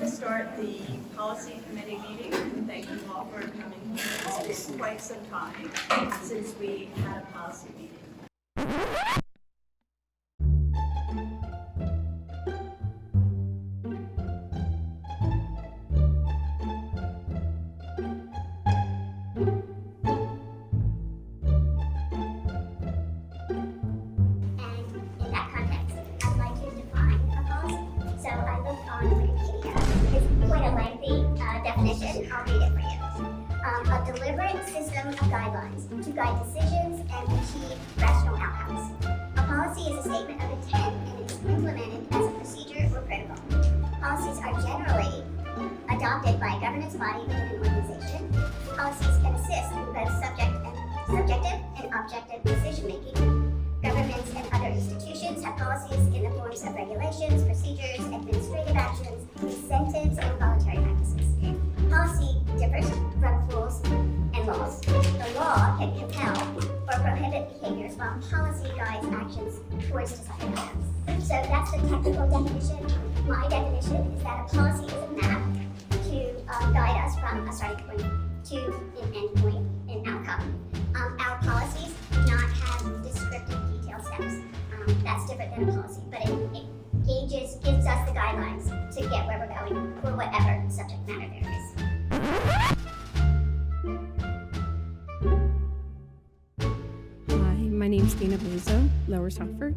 start the policy committee meeting, and thank you all for coming. It's been quite some time since we had a policy meeting. Definition, I'll read it for you. A deliberate system of guidelines to guide decisions and achieve rational outcomes. A policy is a statement of intent and it is implemented as a procedure or protocol. Policies are generally adopted by a governance body within an organization. Policies can assist in both subjective and objective decision making. Governments and other institutions have policies in the forms of regulations, procedures, administrative actions, incentives, and voluntary practices. Policy differs from rules and laws. The law can compel or prohibit behaviors while policy guides actions towards desired outcomes. So that's the technical definition. My definition is that a policy is a map to guide us from a starting point to an end point, an outcome. Our policies do not have descriptive detailed steps. That's different than a policy, but it gives us the guidelines to get where we're going for whatever subject matter there is. Hi, my name is Dana Blazo, Lower Southford.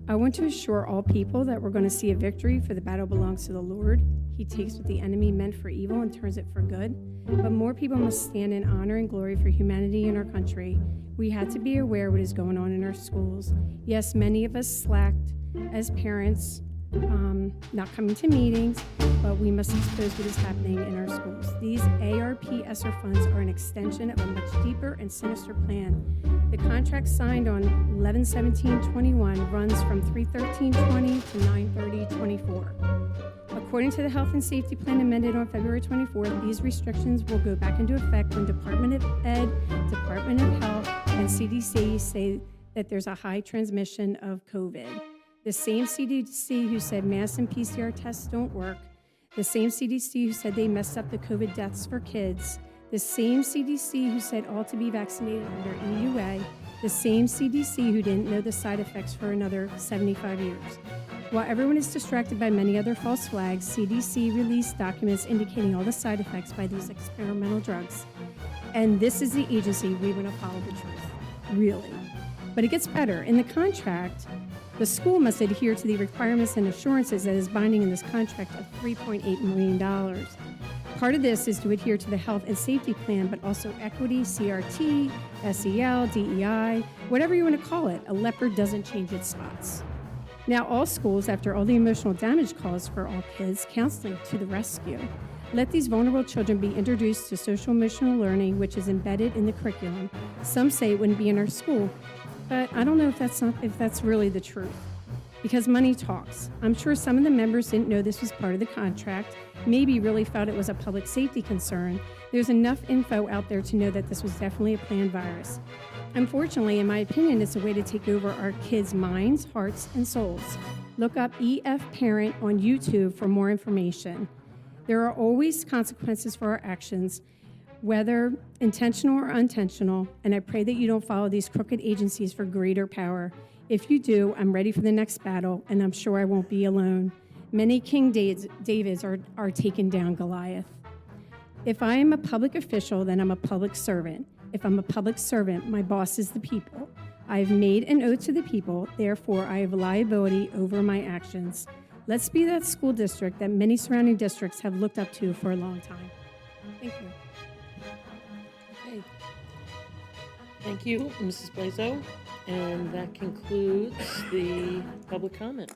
I want to assure all people that we're going to see a victory, for the battle belongs to the Lord. He takes what the enemy meant for evil and turns it for good. But more people must stand in honor and glory for humanity in our country. We had to be aware of what is going on in our schools. Yes, many of us slacked as parents, not coming to meetings, but we must expose what is happening in our schools. These ARP ESSER funds are an extension of a much deeper and sinister plan. The contract signed on 11/17/21 runs from 3/13/20 to 9/30/24. According to the Health and Safety Plan amended on February 24th, these restrictions will go back into effect when Department of Ed, Department of Health, and CDC say that there's a high transmission of COVID. The same CDC who said masks and PCR tests don't work, the same CDC who said they messed up the COVID deaths for kids, the same CDC who said all to be vaccinated under EUA, the same CDC who didn't know the side effects for another 75 years. While everyone is distracted by many other false flags, CDC released documents indicating all the side effects by these experimental drugs. And this is the agency we want to follow the truth, really. But it gets better. In the contract, the school must adhere to the requirements and assurances that is binding in this contract of $3.8 million. Part of this is to adhere to the health and safety plan, but also equity, CRT, SEL, DEI, whatever you want to call it. A leopard doesn't change its spots. Now, all schools, after all the emotional damage caused for all kids, counseling to the rescue. Let these vulnerable children be introduced to social emotional learning, which is embedded in the curriculum. Some say it wouldn't be in our school, but I don't know if that's really the truth, because money talks. I'm sure some of the members didn't know this was part of the contract, maybe really felt it was a public safety concern. There's enough info out there to know that this was definitely a planned virus. Unfortunately, in my opinion, it's a way to take over our kids' minds, hearts, and souls. Look up EF Parent on YouTube for more information. There are always consequences for our actions, whether intentional or unintentional, and I pray that you don't follow these crooked agencies for greater power. If you do, I'm ready for the next battle, and I'm sure I won't be alone. Many King Davids are taking down Goliath. If I am a public official, then I'm a public servant. If I'm a public servant, my boss is the people. I have made an oath to the people, therefore I have liability over my actions. Let's be that school district that many surrounding districts have looked up to for a long time. Thank you. Okay. Thank you, Mrs. Blazo. And that concludes the public comment.